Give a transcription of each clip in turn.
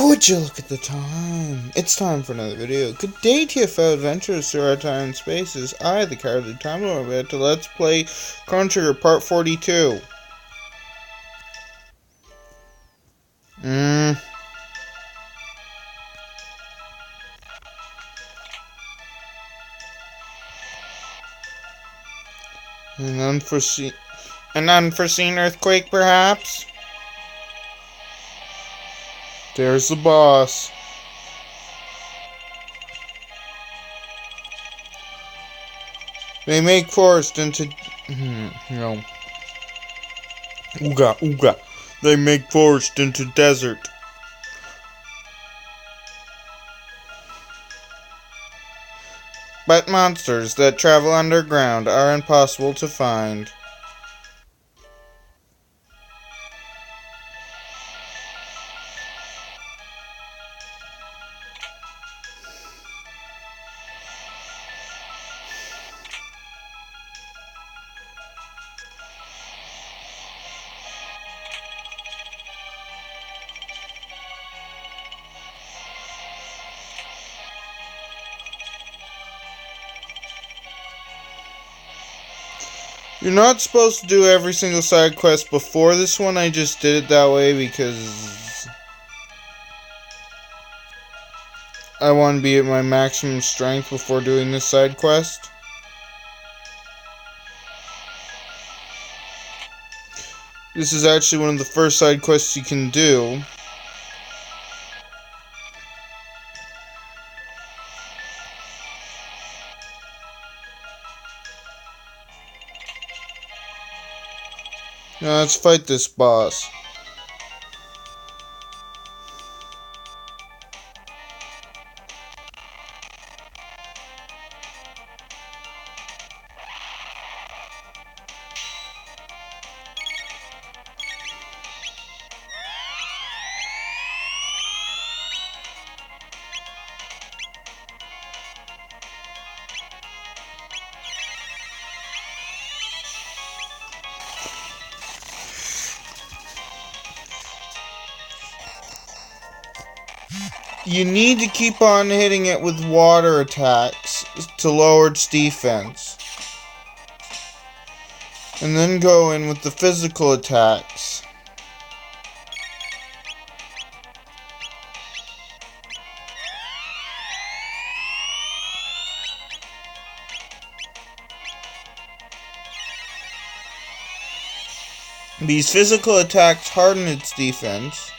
Would you look at the time? It's time for another video. Good day to you, fellow adventurers through our time and spaces. I, the Cowardly Time Lord, we're about to Let's Play Chrono Trigger Part 42. An unforeseen earthquake, perhaps? There's the boss. They make forest into... no. Ooga, ooga. They make forest into desert. But monsters that travel underground are impossible to find. You're not supposed to do every single side quest before this one. I just did it that way because I want to be at my maximum strength before doing this side quest. This is actually one of the first side quests you can do. Now let's fight this boss. You need to keep on hitting it with water attacks to lower its defense. And then go in with the physical attacks. These physical attacks harden its defense.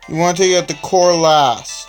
You want to take out the core last.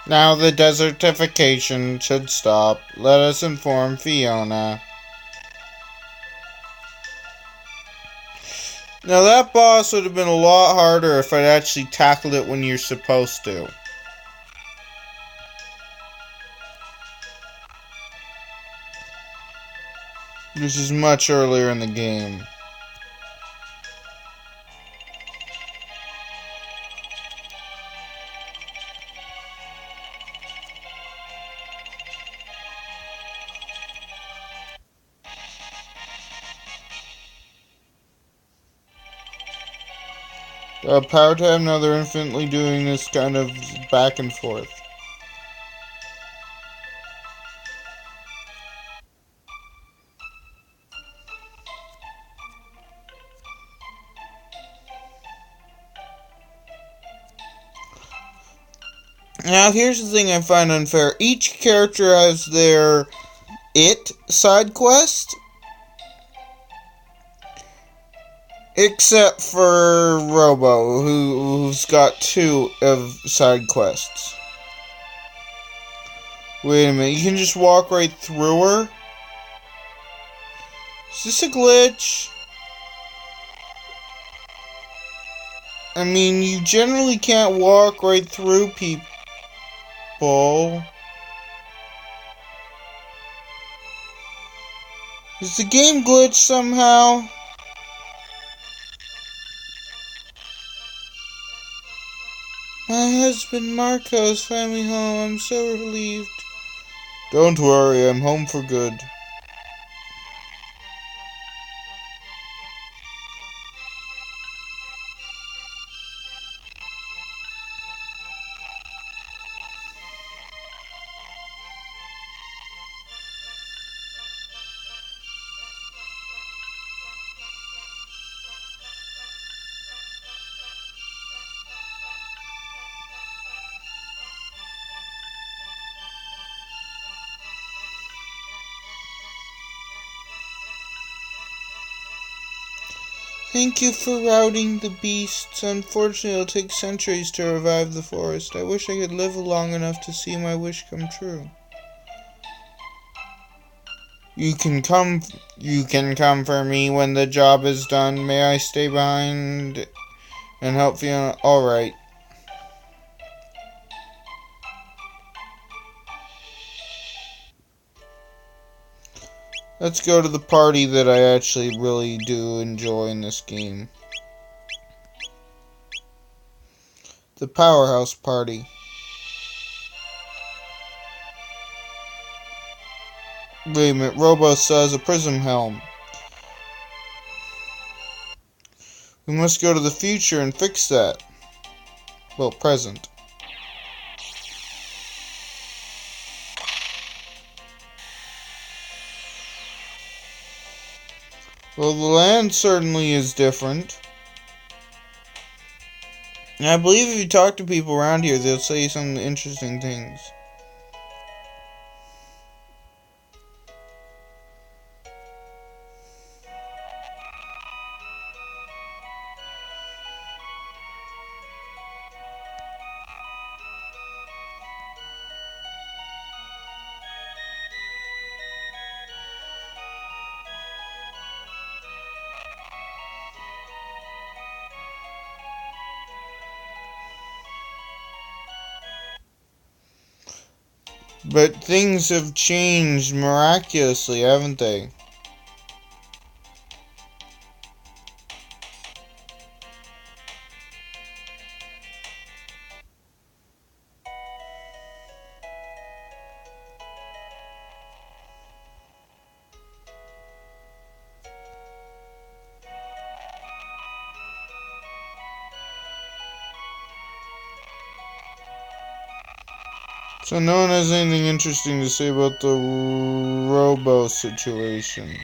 Now the desertification should stop. Let us inform Fiona. Now that boss would have been a lot harder if I'd actually tackled it when you're supposed to. This is much earlier in the game. Power tab, now they're infinitely doing this kind of back and forth. Now here's the thing I find unfair. Each character has their side quest, except for Robo, who's got 2 of side quests. Wait a minute, you can just walk right through her? Is this a glitch? I mean, you generally can't walk right through people. Is the game glitched somehow? My husband Marco is finally home. I'm so relieved. Don't worry, I'm home for good. Thank you for routing the beasts. Unfortunately, it'll take centuries to revive the forest. I wish I could live long enough to see my wish come true. You can come for me when the job is done. May I stay behind and help Fiona? Alright. Let's go to the party that I actually really do enjoy in this game. The Powerhouse Party. Wait a minute, Robo says a prism helm. We must go to the future and fix that. Well, present. Well, the land certainly is different. And I believe if you talk to people around here, they'll say some interesting things. But things have changed miraculously, haven't they? So no one has anything interesting to say about the Robo situation.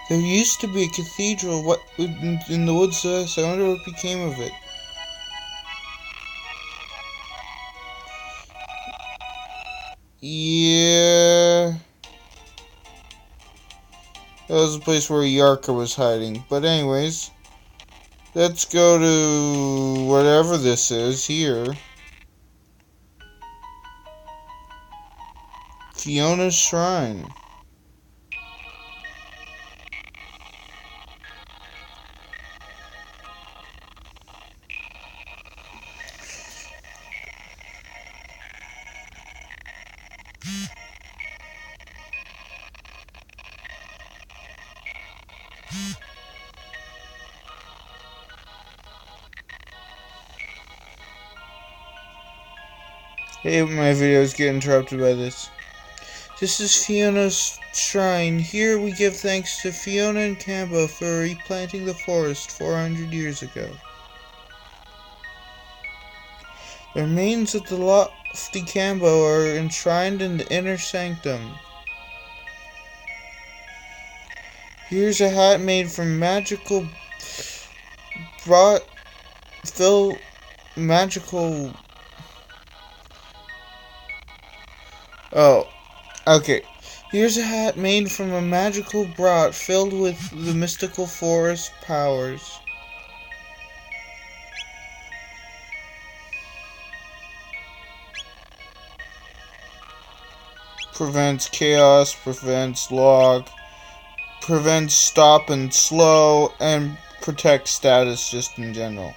There used to be a cathedral in the woods. I wonder what became of it. Yeah, that was the place where Yarka was hiding. But anyways, let's go to whatever this is here. Fiona's Shrine. Hey, my videos get interrupted by this. This is Fiona's Shrine. Here we give thanks to Fiona and Cambo for replanting the forest 400 years ago. The remains of the lofty Cambo are enshrined in the inner sanctum. Here's a hat made from magical magical. Oh, okay. Here's a hat made from a magical brat filled with the mystical forest powers. Prevents chaos, prevents log, prevents stop and slow, and protects status just in general.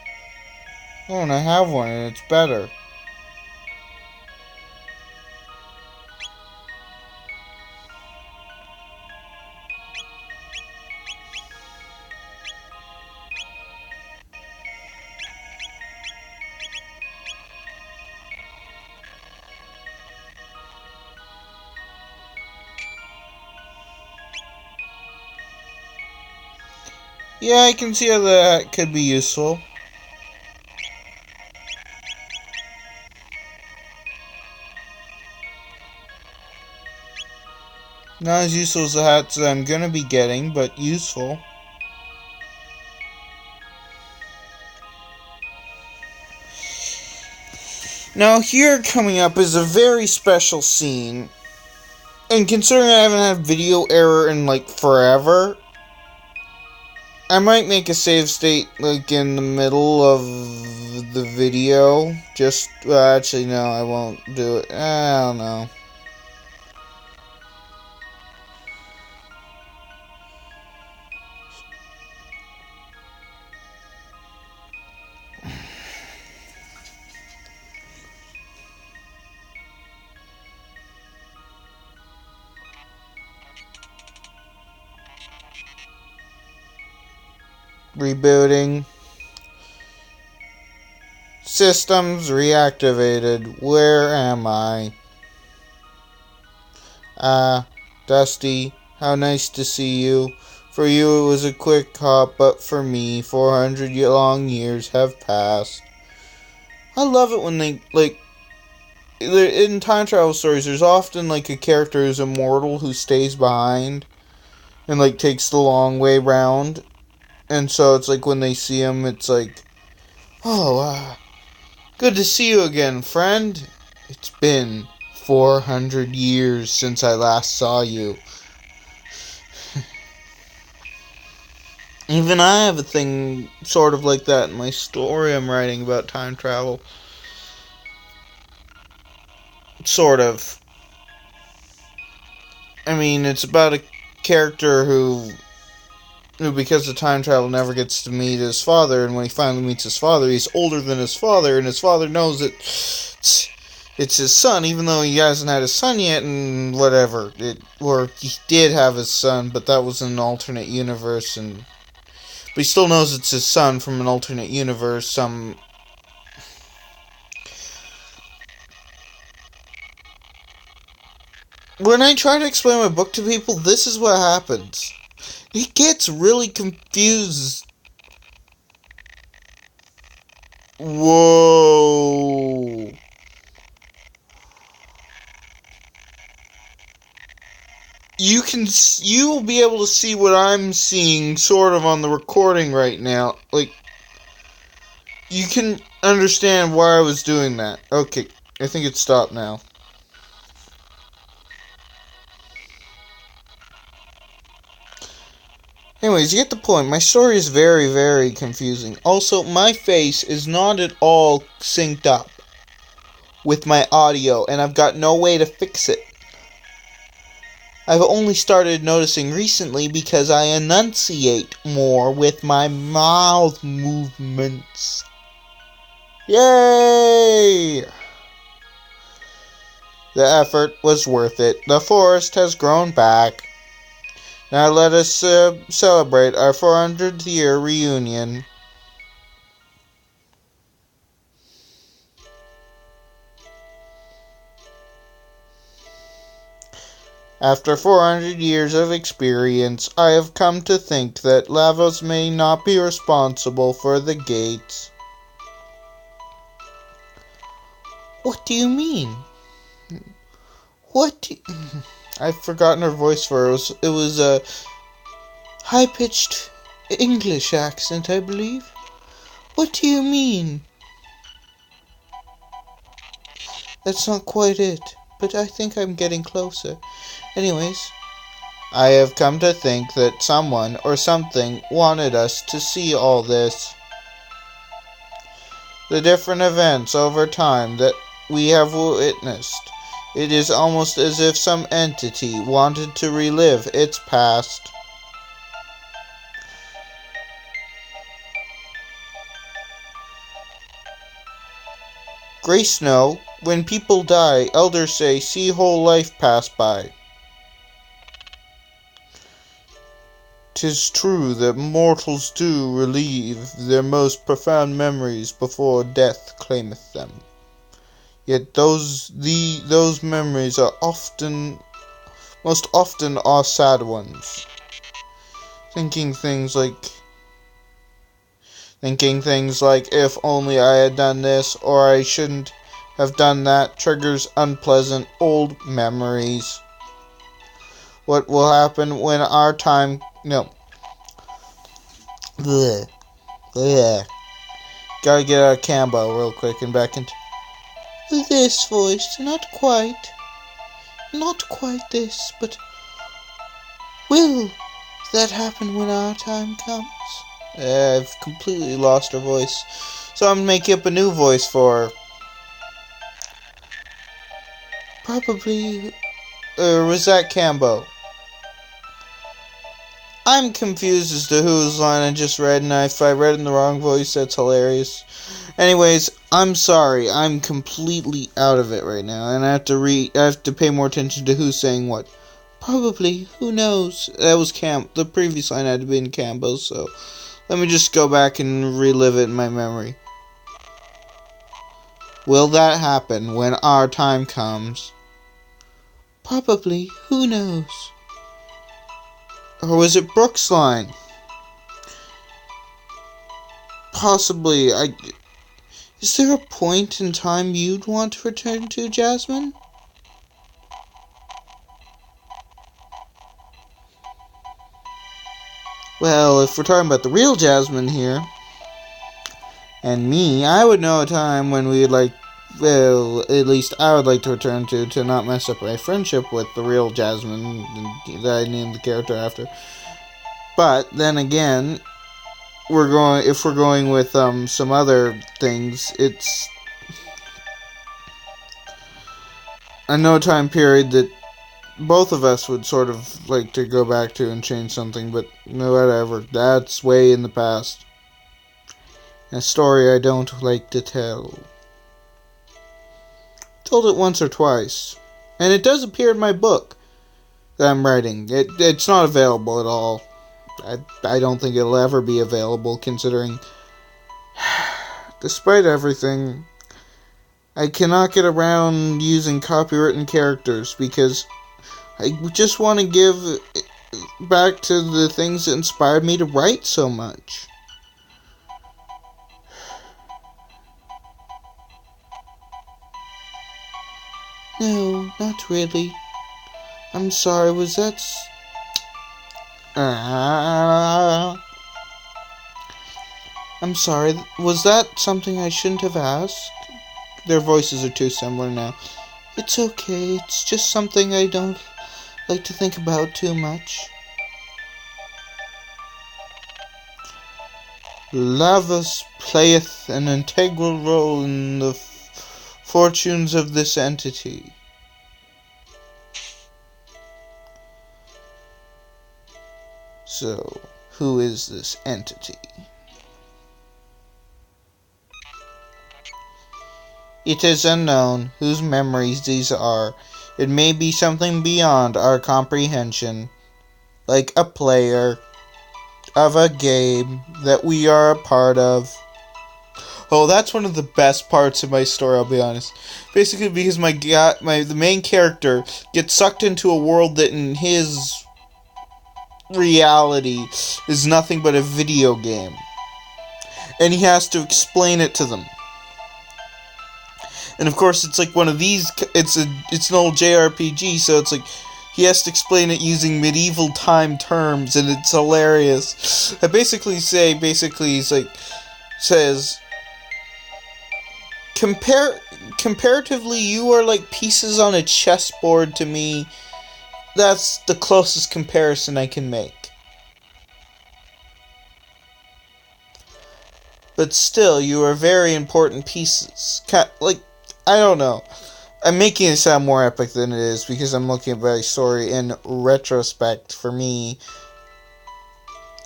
Oh, and I have one and it's better. Yeah, I can see how that could be useful. Not as useful as the hats that I'm gonna be getting, but useful. Now here coming up is a very special scene. And considering I haven't had video error in like forever, I might make a save state like in the middle of the video. Actually no, I won't do it. I don't know. Rebooting. Systems reactivated. Where am I? Dusty, how nice to see you. For you it was a quick hop, but for me, 400 long years have passed. I love it when they, like, in time travel stories, there's often, like, a character who's immortal who stays behind and, like, takes the long way round. And so it's like when they see him, it's like, oh, good to see you again, friend. It's been 400 years since I last saw you. Even I have a thing sort of like that in my story I'm writing about time travel. Sort of. I mean, it's about a character who because of time travel, never gets to meet his father, and when he finally meets his father, he's older than his father, and his father knows that it's his son, even though he hasn't had his son yet, and whatever. Or he did have his son, but that was in an alternate universe, but he still knows it's his son from an alternate universe. When I try to explain my book to people, this is what happens. It gets really confused. Whoa. you will be able to see what I'm seeing sort of on the recording right now. Like, you can understand why I was doing that. Okay, I think it stopped now. Anyways, you get the point. My story is very, very confusing. Also, my face is not at all synced up with my audio, and I've got no way to fix it. I've only started noticing recently because I enunciate more with my mouth movements. Yay! The effort was worth it. The forest has grown back. Now let us celebrate our 400th year reunion. After 400 years of experience, I have come to think that Lavos may not be responsible for the gates. What do you mean? What do you... I've forgotten her voice for it. It was a high-pitched English accent, I believe. What do you mean? That's not quite it, but I think I'm getting closer. Anyways, I have come to think that someone or something wanted us to see all this. The different events over time that we have witnessed. It is almost as if some entity wanted to relive its past. Grey Snow, when people die, elders say, see whole life pass by. 'Tis true that mortals do relieve their most profound memories before death claimeth them. Yet those memories are most often are sad ones. Thinking things like, if only I had done this, or I shouldn't have done that, triggers unpleasant old memories. What will happen when our time... No. Blech. Blech. Gotta get out of Cambo real quick and back into... This voice, not quite this, but will that happen when our time comes? I've completely lost her voice, so I'm making up a new voice for her. Probably, Rosette Cambo. I'm confused as to whose line I just read, and if I read in the wrong voice, that's hilarious. Anyways, I'm sorry. I'm completely out of it right now, and I have to pay more attention to who's saying what. Probably, who knows? That was the previous line had to be in Cambo, so let me just go back and relive it in my memory. Will that happen when our time comes? Probably, who knows? Or was it Brooks' line? Possibly. Is there a point in time you'd want to return to, Jasmine? Well, if we're talking about the real Jasmine here, and me, I would know a time when we'd like, well, at least I would like to return to not mess up my friendship with the real Jasmine that I named the character after. But then again, if we're going with some other things, it's I know a time period that both of us would sort of like to go back to and change something, but no, whatever. That's way in the past. A story I don't like to tell. Told it once or twice, and it does appear in my book that I'm writing. It's not available at all. I don't think it'll ever be available, considering, despite everything, I cannot get around using copywritten characters because I just want to give back to the things that inspired me to write so much. No, not really. I'm sorry, was that... I'm sorry, was that something I shouldn't have asked? Their voices are too similar now. It's okay, it's just something I don't like to think about too much. Lavas playeth an integral role in the fortunes of this entity. So, who is this entity? It is unknown whose memories these are. It may be something beyond our comprehension, like a player of a game that we are a part of. Oh, that's one of the best parts of my story, I'll be honest. Basically, because the main character gets sucked into a world that in his reality is nothing but a video game. And he has to explain it to them. And of course, it's like one of these. It's an old JRPG, so it's like he has to explain it using medieval time terms, and it's hilarious. I he's like says, comparatively, you are like pieces on a chessboard to me. That's the closest comparison I can make. But still, you are very important pieces. I don't know. I'm making it sound more epic than it is because I'm looking at my story in retrospect. For me,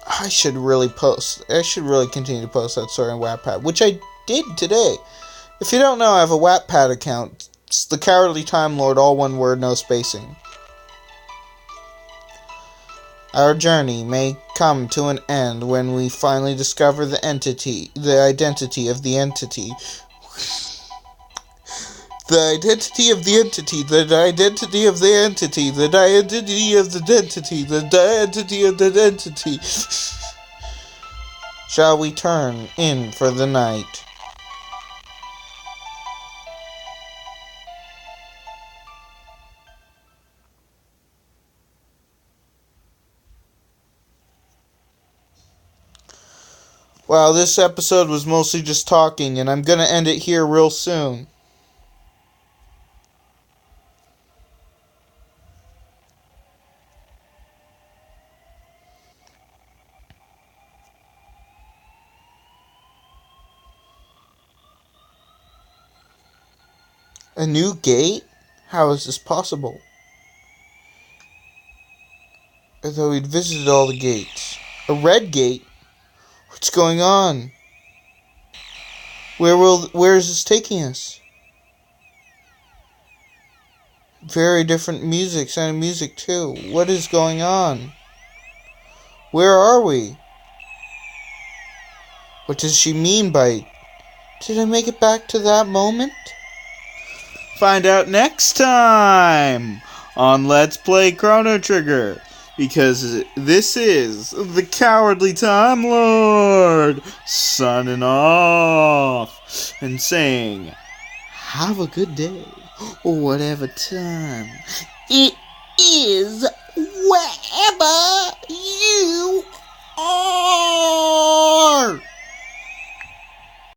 I should really continue to post that story on Wattpad, which I did today. If you don't know, I have a Wattpad account. It's The Cowardly Time Lord, all one word, no spacing. Our journey may come to an end when we finally discover the identity of the entity. The identity of the entity, the identity of the entity, the identity of the entity, the identity of the entity. Shall we turn in for the night? Wow, this episode was mostly just talking, and I'm gonna end it here real soon. A new gate? How is this possible? I thought we'd visited all the gates. A red gate? What's going on? Where is this taking us? Very different sound of music too. What is going on? Where are we? What does she mean by... Did I make it back to that moment? Find out next time on Let's Play Chrono Trigger. Because this is the Cowardly Time Lord signing off and saying, have a good day or whatever time it is wherever you are.